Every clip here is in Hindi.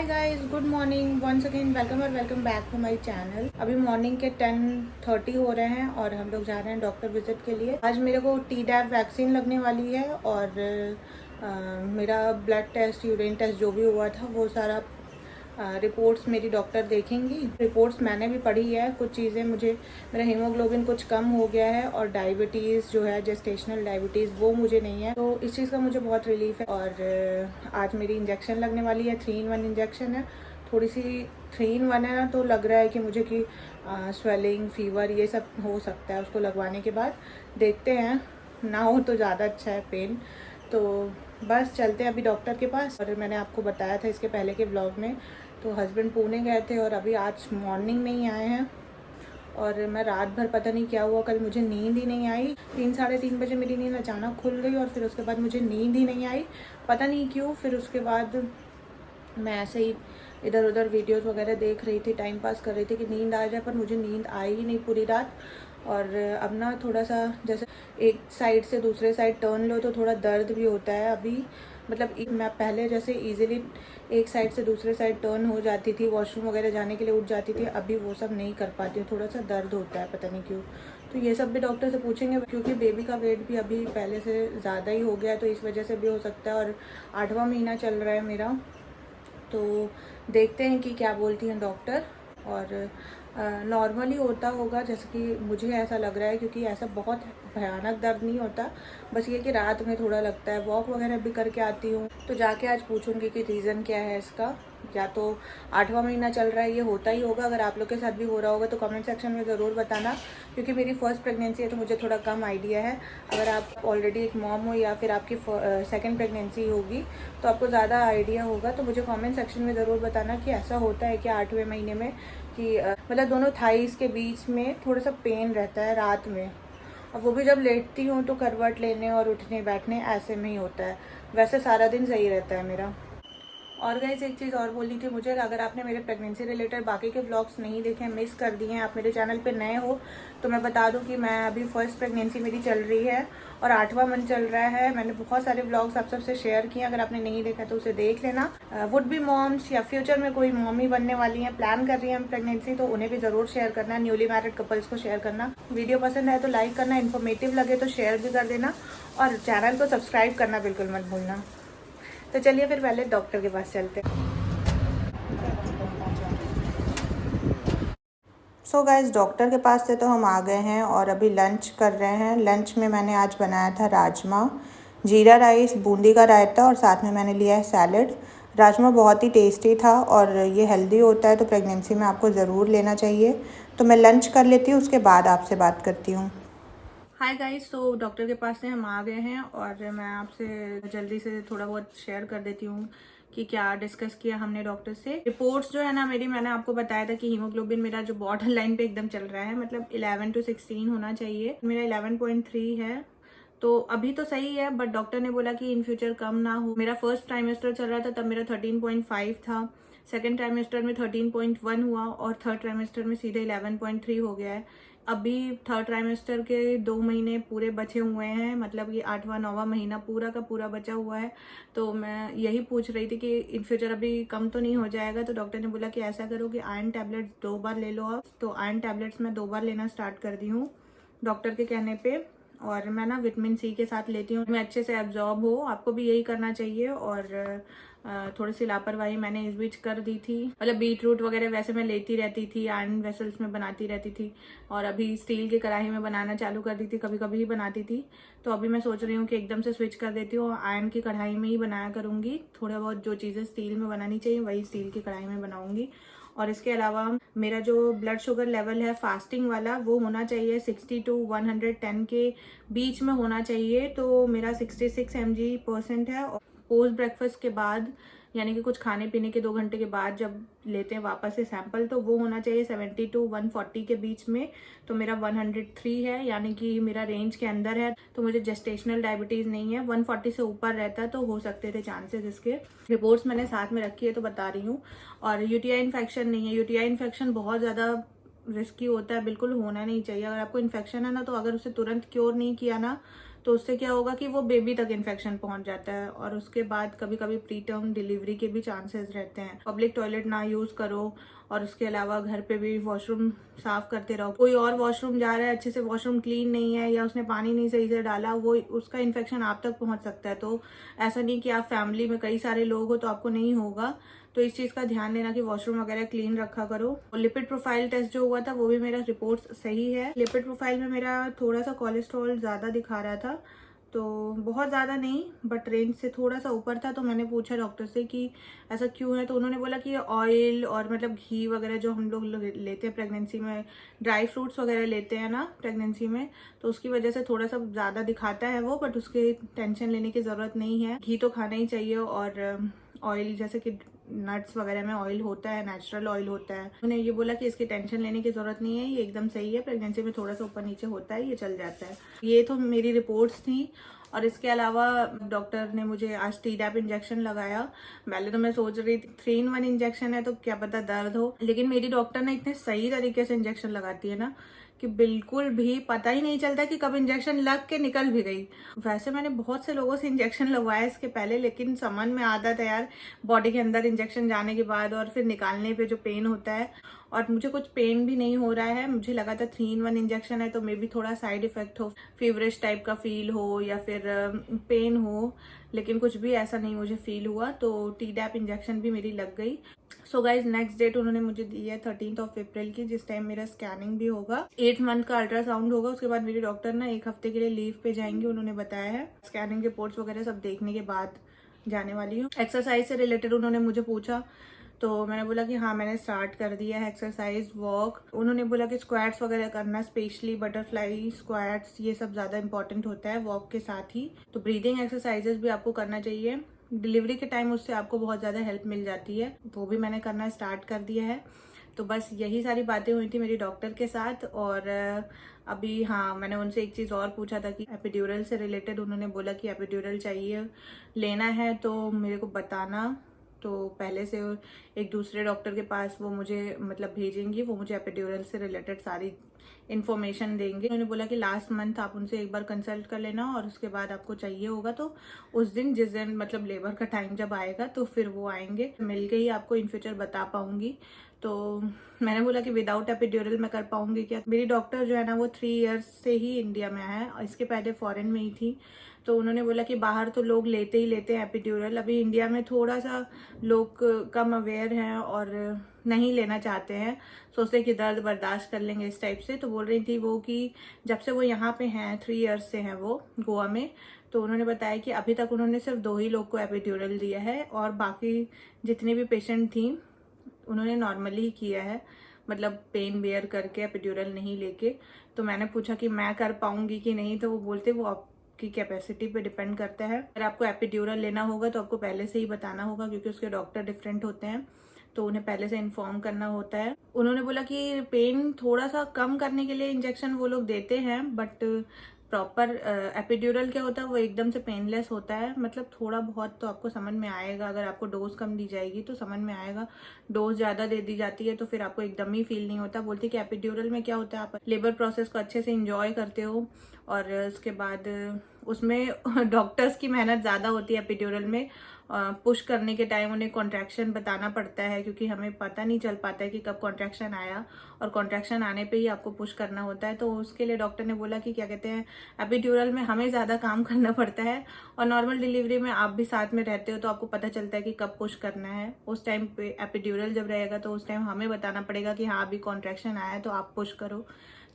Hi guys, good morning once again. Welcome back to my channel. अभी मॉर्निंग के 10:30 हो रहे हैं और हम लोग जा रहे हैं डॉक्टर विजिट के लिए। आज मेरे को Tdap वैक्सीन लगने वाली है और मेरा ब्लड टेस्ट, यूरिन टेस्ट जो भी हुआ था वो सारा रिपोर्ट्स मेरी डॉक्टर देखेंगी। रिपोर्ट्स मैंने भी पढ़ी है, कुछ चीज़ें मुझे, मेरा हीमोग्लोबिन कुछ कम हो गया है और डायबिटीज़ जो है, जेस्टेशनल डायबिटीज़, वो मुझे नहीं है, तो इस चीज़ का मुझे बहुत रिलीफ है। और आज मेरी इंजेक्शन लगने वाली है, 3-in-1 इंजेक्शन है। थोड़ी सी 3-in-1 है ना, तो लग रहा है कि मुझे कि स्वेलिंग, फीवर ये सब हो सकता है उसको लगवाने के बाद। देखते हैं, ना हो तो ज़्यादा अच्छा है पेन। तो बस चलते हैं अभी डॉक्टर के पास। और मैंने आपको बताया था इसके पहले के ब्लॉग में, तो हस्बैंड पुणे गए थे और अभी आज मॉर्निंग में ही आए हैं। और मैं रात भर पता नहीं क्या हुआ, कल मुझे नींद ही नहीं आई। 3-3:30 बजे मेरी नींद अचानक खुल गई और फिर उसके बाद मुझे नींद ही नहीं आई, पता नहीं क्यों। फिर उसके बाद मैं ऐसे ही इधर उधर वीडियोस वगैरह देख रही थी, टाइम पास कर रही थी कि नींद आ जाए, पर मुझे नींद आई ही नहीं पूरी रात। और अब ना थोड़ा सा, जैसे एक साइड से दूसरे साइड टर्न लो तो थोड़ा दर्द भी होता है अभी। मतलब मैं पहले जैसे इजीली एक साइड से दूसरे साइड टर्न हो जाती थी, वॉशरूम वगैरह जाने के लिए उठ जाती थी, अभी वो सब नहीं कर पाती हूँ, थोड़ा सा दर्द होता है, पता नहीं क्यों। तो ये सब भी डॉक्टर से पूछेंगे, क्योंकि बेबी का वेट भी अभी पहले से ज़्यादा ही हो गया है, तो इस वजह से भी हो सकता है। और 8वां महीना चल रहा है मेरा, तो देखते हैं कि क्या बोलती हैं डॉक्टर। और नॉर्मली होता होगा, जैसे कि मुझे ऐसा लग रहा है, क्योंकि ऐसा बहुत भयानक दर्द नहीं होता, बस ये कि रात में थोड़ा लगता है। वॉक वगैरह भी करके आती हूँ, तो जाके आज पूछूंगी कि रीज़न क्या है इसका। या तो 8वां महीना चल रहा है, ये होता ही होगा। अगर आप लोग के साथ भी हो रहा होगा तो कमेंट सेक्शन में ज़रूर बताना, क्योंकि मेरी फर्स्ट प्रेगनेंसी है तो मुझे थोड़ा कम आइडिया है। अगर आप ऑलरेडी एक मॉम हो या फिर आपकी सेकेंड प्रेगनेंसी होगी तो आपको ज़्यादा आइडिया होगा। तो मुझे कमेंट सेक्शन में ज़रूर बताना कि ऐसा होता है कि 8वें महीने में कि मतलब दोनों थाइस के बीच में थोड़ा सा पेन रहता है रात में, और वो भी जब लेटती हूँ तो करवट लेने और उठने बैठने ऐसे में ही होता है। वैसे सारा दिन सही रहता है मेरा। और गाइस एक चीज़ और बोलनी थी मुझे, अगर आपने मेरे प्रेगनेंसी रिलेटेड बाकी के व्लॉग्स नहीं देखे हैं, मिस कर दिए हैं, आप मेरे चैनल पे नए हो, तो मैं बता दूं कि मैं अभी फर्स्ट प्रेगनेंसी मेरी चल रही है और 8वां मंथ चल रहा है। मैंने बहुत सारे व्लॉग्स आप सबसे शेयर किए, अगर आपने नहीं देखा तो उसे देख लेना। वुड बी मॉम्स या फ्यूचर में कोई मॉमी बनने वाली हैं, प्लान कर रही हैं प्रेगनेंसी, तो उन्हें भी ज़रूर शेयर करना। न्यूली मैरिड कपल्स को शेयर करना। वीडियो पसंद आए तो लाइक करना, इन्फॉर्मेटिव लगे तो शेयर भी कर देना, और चैनल को सब्सक्राइब करना बिल्कुल मत भूलना। तो चलिए फिर पहले डॉक्टर के पास चलते हैं। सो गाइस, डॉक्टर के पास से तो हम आ गए हैं और अभी लंच कर रहे हैं। लंच में मैंने आज बनाया था राजमा, जीरा राइस, बूंदी का रायता, और साथ में मैंने लिया है सैलड। राजमा बहुत ही टेस्टी था और ये हेल्दी होता है, तो प्रेगनेंसी में आपको ज़रूर लेना चाहिए। तो मैं लंच कर लेती हूँ, उसके बाद आपसे बात करती हूँ। हाय गाइस, तो डॉक्टर के पास से हम आ गए हैं और मैं आपसे जल्दी से थोड़ा बहुत शेयर कर देती हूँ कि क्या डिस्कस किया हमने डॉक्टर से। रिपोर्ट्स जो है ना मेरी, मैंने आपको बताया था कि हीमोग्लोबिन मेरा जो बॉर्डर लाइन पे एकदम चल रहा है, मतलब 11 to 16 होना चाहिए, मेरा 11.3 है। तो अभी तो सही है, बट डॉक्टर ने बोला कि इन फ्यूचर कम ना हो। मेरा फर्स्ट ट्राइमेस्टर चल रहा था तब मेरा 13.5 था, सेकेंड ट्राइमेस्टर में 13.1 हुआ और थर्ड ट्राइमेस्टर में सीधे 11.3 हो गया है। अभी थर्ड ट्राइमेस्टर के 2 महीने पूरे बचे हुए हैं, मतलब ये 8वां 9वां महीना पूरा का पूरा बचा हुआ है। तो मैं यही पूछ रही थी कि इन फ्यूचर अभी कम तो नहीं हो जाएगा। तो डॉक्टर ने बोला कि ऐसा करो कि आयरन टैबलेट्स 2 बार ले लो आप। तो आयरन टैबलेट्स मैं 2 बार लेना स्टार्ट कर दी हूँ डॉक्टर के कहने पे। और मैं ना विटामिन सी के साथ लेती हूँ, मैं अच्छे से एब्जॉर्ब हो, आपको भी यही करना चाहिए। और थोड़ी सी लापरवाही मैंने इस बीच कर दी थी, मतलब बीट रूट वगैरह वैसे मैं लेती रहती थी, आयरन वेसल्स में बनाती रहती थी, और अभी स्टील की कढ़ाई में बनाना चालू कर दी थी, कभी कभी ही बनाती थी। तो अभी मैं सोच रही हूँ कि एकदम से स्विच कर देती हूँ, आयरन की कढ़ाई में ही बनाया करूँगी। थोड़ा बहुत जो चीज़ें स्टील में बनानी चाहिए वही स्टील की कढ़ाई में बनाऊँगी। और इसके अलावा मेरा जो ब्लड शुगर लेवल है फास्टिंग वाला, वो होना चाहिए 60 to 110 के बीच में होना चाहिए। तो मेरा 66 mg% है। पोस्ट ब्रेकफास्ट के बाद, यानी कि कुछ खाने पीने के 2 घंटे के बाद जब लेते हैं वापस से सैंपल, तो वो होना चाहिए 70 to 140 के बीच में। तो मेरा 103 है, यानी कि मेरा रेंज के अंदर है। तो मुझे जेस्टेशनल डायबिटीज़ नहीं है। 140 से ऊपर रहता तो हो सकते थे चांसेस इसके। रिपोर्ट्स मैंने साथ में रखी है तो बता रही हूँ। और यूटीआई इन्फेक्शन नहीं है। यूटीआई इन्फेक्शन बहुत ज़्यादा रिस्की होता है, बिल्कुल होना नहीं चाहिए। अगर आपको इन्फेक्शन है ना, तो अगर उसे तुरंत क्योर नहीं किया ना, तो उससे क्या होगा कि वो बेबी तक इन्फेक्शन पहुंच जाता है और उसके बाद कभी कभी प्री टर्म डिलीवरी के भी चांसेस रहते हैं। पब्लिक टॉयलेट ना यूज़ करो और उसके अलावा घर पे भी वॉशरूम साफ करते रहो। कोई और वॉशरूम जा रहा है, अच्छे से वॉशरूम क्लीन नहीं है या उसने पानी नहीं सही से डाला, वो उसका इन्फेक्शन आप तक पहुंच सकता है। तो ऐसा नहीं कि आप फैमिली में कई सारे लोग हो तो आपको नहीं होगा। तो इस चीज़ का ध्यान देना कि वॉशरूम वगैरह क्लीन रखा करो। और लिपिड प्रोफाइल टेस्ट जो हुआ था वो भी मेरा रिपोर्ट सही है। लिपिड प्रोफाइल में मेरा थोड़ा सा कोलेस्ट्रॉल ज़्यादा दिखा रहा था, तो बहुत ज़्यादा नहीं बट रेंज से थोड़ा सा ऊपर था। तो मैंने पूछा डॉक्टर से कि ऐसा क्यों है, तो उन्होंने बोला कि ऑयल और मतलब घी वगैरह जो हम लोग लेते हैं प्रेगनेंसी में, ड्राई फ्रूट्स वगैरह लेते हैं ना प्रेगनेंसी में, तो उसकी वजह से थोड़ा सा ज़्यादा दिखाता है वो, बट उसके टेंशन लेने की ज़रूरत नहीं है। घी तो खाना ही चाहिए और ऑयल जैसे कि नट्स वगैरह में ऑयल होता है, नेचुरल ऑयल होता है। उन्होंने ये बोला कि इसकी टेंशन लेने की जरूरत नहीं है, ये एकदम सही है, प्रेगनेंसी में थोड़ा सा ऊपर नीचे होता है, ये चल जाता है। ये तो मेरी रिपोर्ट्स थी। और इसके अलावा डॉक्टर ने मुझे आज टीडैप इंजेक्शन लगाया। पहले तो मैं सोच रही थी 3-in-1 इंजेक्शन है तो क्या पता दर्द हो, लेकिन मेरी डॉक्टर ने इतने सही तरीके से इंजेक्शन लगाती है ना कि बिल्कुल भी पता ही नहीं चलता कि कब इंजेक्शन लग के निकल भी गई। वैसे मैंने बहुत से लोगों से इंजेक्शन लगवाया इसके पहले, लेकिन समझ में आता था यार बॉडी के अंदर इंजेक्शन जाने के बाद और फिर निकालने पे जो पेन होता है। और मुझे कुछ पेन भी नहीं हो रहा है। मुझे लगा था 3-in-1 इंजेक्शन है तो मे बी थोड़ा साइड इफेक्ट हो, फीवरिश टाइप का फील हो या फिर पेन हो, लेकिन कुछ भी ऐसा नहीं मुझे फील हुआ। तो टीडैप इंजेक्शन भी मेरी लग गई। सो गाइज नेक्स्ट डेट उन्होंने मुझे दी है 13 अप्रैल की, जिस टाइम मेरा स्कैनिंग भी होगा, 8 मंथ का अल्ट्रासाउंड होगा। उसके बाद मेरी डॉक्टर ना 1 हफ्ते के लिए लीव पे जाएंगे, उन्होंने बताया है। स्कैनिंग रिपोर्ट्स वगैरह सब देखने के बाद जाने वाली हूँ। एक्सरसाइज से रिलेटेड उन्होंने मुझे पूछा तो मैंने बोला कि हाँ मैंने स्टार्ट कर दिया है एक्सरसाइज, वॉक। उन्होंने बोला कि स्क्वाट्स वगैरह करना, स्पेशली बटरफ्लाई स्क्वाट्स, ये सब ज़्यादा इंपॉर्टेंट होता है वॉक के साथ ही। तो ब्रीदिंग एक्सरसाइजेस भी आपको करना चाहिए। डिलीवरी के टाइम उससे आपको बहुत ज़्यादा हेल्प मिल जाती है, वो भी मैंने करना स्टार्ट कर दिया है। तो बस यही सारी बातें हुई थी मेरी डॉक्टर के साथ। और अभी हाँ मैंने उनसे एक चीज़ और पूछा था कि एपिड्यूरल से रिलेटेड। उन्होंने बोला कि एपिड्यूरल चाहिए, लेना है तो मेरे को बताना। तो पहले से एक दूसरे डॉक्टर के पास वो मुझे मतलब भेजेंगी, वो मुझे एपिड्यूरल से रिलेटेड सारी इन्फॉर्मेशन देंगे। उन्होंने बोला कि लास्ट मंथ आप उनसे एक बार कंसल्ट कर लेना और उसके बाद आपको चाहिए होगा तो उस दिन, जिस दिन मतलब लेबर का टाइम जब आएगा तो फिर वो आएंगे, मिल के ही आपको इन फ्यूचर बता पाऊंगी। तो मैंने बोला कि विदाउट एपिड्यूरल मैं कर पाऊंगी क्या। मेरी डॉक्टर जो है ना वो 3 इयर्स से ही इंडिया में है, इसके पहले फॉरेन में ही थी। तो उन्होंने बोला कि बाहर तो लोग लेते ही लेते हैं एपिड्यूरल, अभी इंडिया में थोड़ा सा लोग कम अवेयर हैं और नहीं लेना चाहते हैं, सोचते कि दर्द बर्दाश्त कर लेंगे इस टाइप से। तो बोल रही थी वो कि जब से वो यहाँ पे हैं, 3 इयर्स से हैं वो गोवा में, तो उन्होंने बताया कि अभी तक उन्होंने सिर्फ 2 ही लोग को एपिड्यूरल दिया है और बाकी जितनी भी पेशेंट थी उन्होंने नॉर्मली ही किया है, मतलब पेन बेयर करके, एपिड्यूरल नहीं लेके। तो मैंने पूछा कि मैं कर पाऊंगी कि नहीं, तो वो बोलते वो आपकी कैपेसिटी पे डिपेंड करता है। अगर आपको एपिड्यूरल लेना होगा तो आपको पहले से ही बताना होगा, क्योंकि उसके डॉक्टर डिफरेंट होते हैं तो उन्हें पहले से इन्फॉर्म करना होता है। उन्होंने बोला कि पेन थोड़ा सा कम करने के लिए इंजेक्शन वो लोग देते हैं, बट प्रॉपर एपिड्यूरल क्या होता है वो एकदम से पेनलेस होता है। मतलब थोड़ा बहुत तो आपको समझ में आएगा, अगर आपको डोज कम दी जाएगी तो समझ में आएगा, डोज ज़्यादा दे दी जाती है तो फिर आपको एकदम ही फील नहीं होता। बोलती कि एपिड्यूरल में क्या होता है, आप लेबर प्रोसेस को अच्छे से इंजॉय करते हो और उसके बाद उसमें डॉक्टर्स की मेहनत ज़्यादा होती है एपिड्यूरल में। पुश करने के टाइम उन्हें कॉन्ट्रैक्शन बताना पड़ता है, क्योंकि हमें पता नहीं चल पाता है कि कब कॉन्ट्रैक्शन आया, और कॉन्ट्रैक्शन आने पे ही आपको पुश करना होता है। तो उसके लिए डॉक्टर ने बोला कि क्या कहते हैं, एपिड्यूरल में हमें ज़्यादा काम करना पड़ता है और नॉर्मल डिलीवरी में आप भी साथ में रहते हो तो आपको पता चलता है कि कब पुश करना है। उस टाइम पे एपिड्यूरल जब रहेगा तो उस टाइम हमें बताना पड़ेगा कि हाँ अभी कॉन्ट्रैक्शन आया है तो आप पुश करो।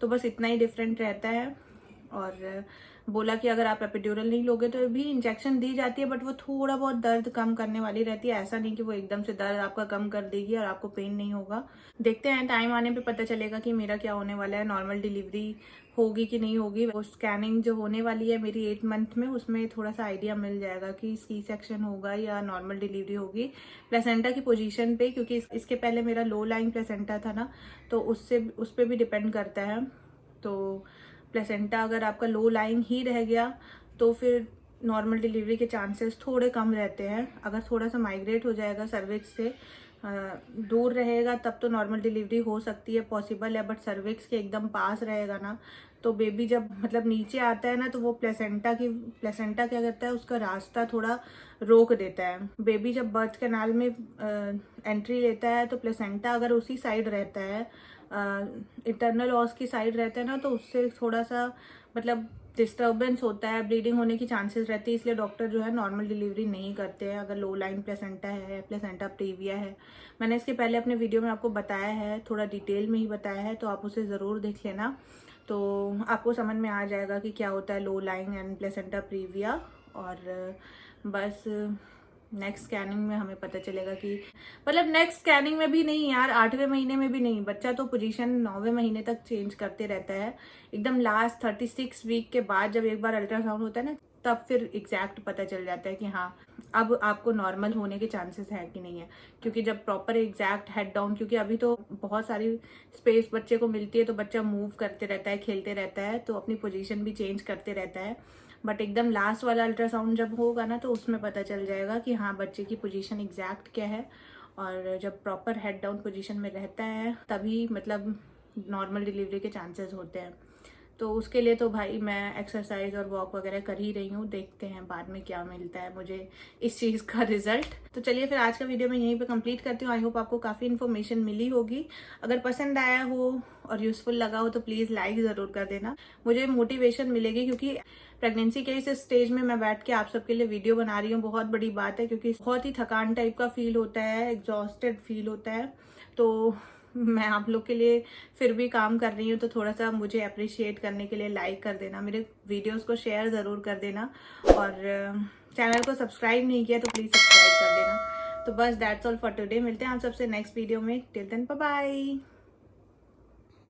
तो बस इतना ही डिफरेंट रहता है। और बोला कि अगर आप एपिड्यूरल नहीं लोगे तो भी इंजेक्शन दी जाती है, बट वो थोड़ा बहुत दर्द कम करने वाली रहती है, ऐसा नहीं कि वो एकदम से दर्द आपका कम कर देगी और आपको पेन नहीं होगा। देखते हैं टाइम आने पे पता चलेगा कि मेरा क्या होने वाला है, नॉर्मल डिलीवरी होगी कि नहीं होगी। वो स्कैनिंग जो होने वाली है मेरी 8 मंथ में, उसमें थोड़ा सा आइडिया मिल जाएगा कि सी सेक्शन होगा या नॉर्मल डिलीवरी होगी, प्लेसेंटा की पोजीशन पे, क्योंकि इसके पहले मेरा लो लाइन प्लेसेंटा था ना, तो उस पर भी डिपेंड करता है। तो प्लेसेंटा अगर आपका लो लाइन ही रह गया तो फिर नॉर्मल डिलीवरी के चांसेस थोड़े कम रहते हैं। अगर थोड़ा सा माइग्रेट हो जाएगा, सर्विक्स से दूर रहेगा, तब तो नॉर्मल डिलीवरी हो सकती है, पॉसिबल है। बट सर्विक्स के एकदम पास रहेगा ना तो बेबी जब मतलब नीचे आता है ना, तो वो प्लेसेंटा क्या करता है, उसका रास्ता थोड़ा रोक देता है। बेबी जब बर्थ कैनाल में एंट्री लेता है तो प्लेसेंटा अगर उसी साइड रहता है, इंटरनल ऑस की साइड रहता है ना, तो उससे थोड़ा सा मतलब डिस्टर्बेंस होता है, ब्लीडिंग होने की चांसेस रहती है। इसलिए डॉक्टर जो है नॉर्मल डिलीवरी नहीं करते हैं अगर लो लाइन प्लेसेंटा है, प्लेसेंटा प्रीविया है। मैंने इसके पहले अपने वीडियो में आपको बताया है, थोड़ा डिटेल में ही बताया है, तो आप उसे ज़रूर देख लेना, तो आपको समझ में आ जाएगा कि क्या होता है लो लाइन एंड प्लेसेंटा प्रीविया। और बस नेक्स्ट स्कैनिंग में हमें पता चलेगा कि मतलब नेक्स्ट स्कैनिंग में भी नहीं यार, 8वें महीने में भी नहीं, बच्चा तो पोजीशन 9वें महीने तक चेंज करते रहता है। एकदम लास्ट 36 वीक के बाद जब एक बार अल्ट्रासाउंड होता है ना, तब फिर एग्जैक्ट पता चल जाता है कि हाँ अब आपको नॉर्मल होने के चांसेस है कि नहीं है। क्योंकि जब प्रॉपर एग्जैक्ट हेड डाउन, क्योंकि अभी तो बहुत सारी स्पेस बच्चे को मिलती है, तो बच्चा मूव करते रहता है, खेलते रहता है, तो अपनी पोजीशन भी चेंज करते रहता है। बट एकदम लास्ट वाला अल्ट्रासाउंड जब होगा ना, तो उसमें पता चल जाएगा कि हाँ बच्चे की पोजीशन एग्जैक्ट क्या है। और जब प्रॉपर हेड डाउन पोजीशन में रहता है तभी मतलब नॉर्मल डिलीवरी के चांसेस होते हैं। तो उसके लिए तो भाई मैं एक्सरसाइज और वॉक वगैरह कर ही रही हूँ, देखते हैं बाद में क्या मिलता है मुझे इस चीज़ का रिजल्ट। तो चलिए फिर आज का वीडियो मैं यहीं पे कंप्लीट करती हूँ। आई होप आपको काफ़ी इन्फॉर्मेशन मिली होगी। अगर पसंद आया हो और यूजफुल लगा हो तो प्लीज़ लाइक ज़रूर कर देना, मुझे मोटिवेशन मिलेगी। क्योंकि प्रेगनेंसी के इस स्टेज में मैं बैठ के आप सबके लिए वीडियो बना रही हूँ, बहुत बड़ी बात है, क्योंकि बहुत ही थकान टाइप का फील होता है, एग्जॉस्टेड फील होता है। तो मैं आप लोग के लिए फिर भी काम कर रही हूँ, तो थोड़ा सा मुझे अप्रिशिएट करने के लिए लाइक कर देना, मेरे वीडियोस को शेयर ज़रूर कर देना, और चैनल को सब्सक्राइब नहीं किया तो प्लीज़ सब्सक्राइब कर देना। तो बस दैट्स ऑल फॉर टुडे, मिलते हैं आप सबसे नेक्स्ट वीडियो में। Till then bye bye.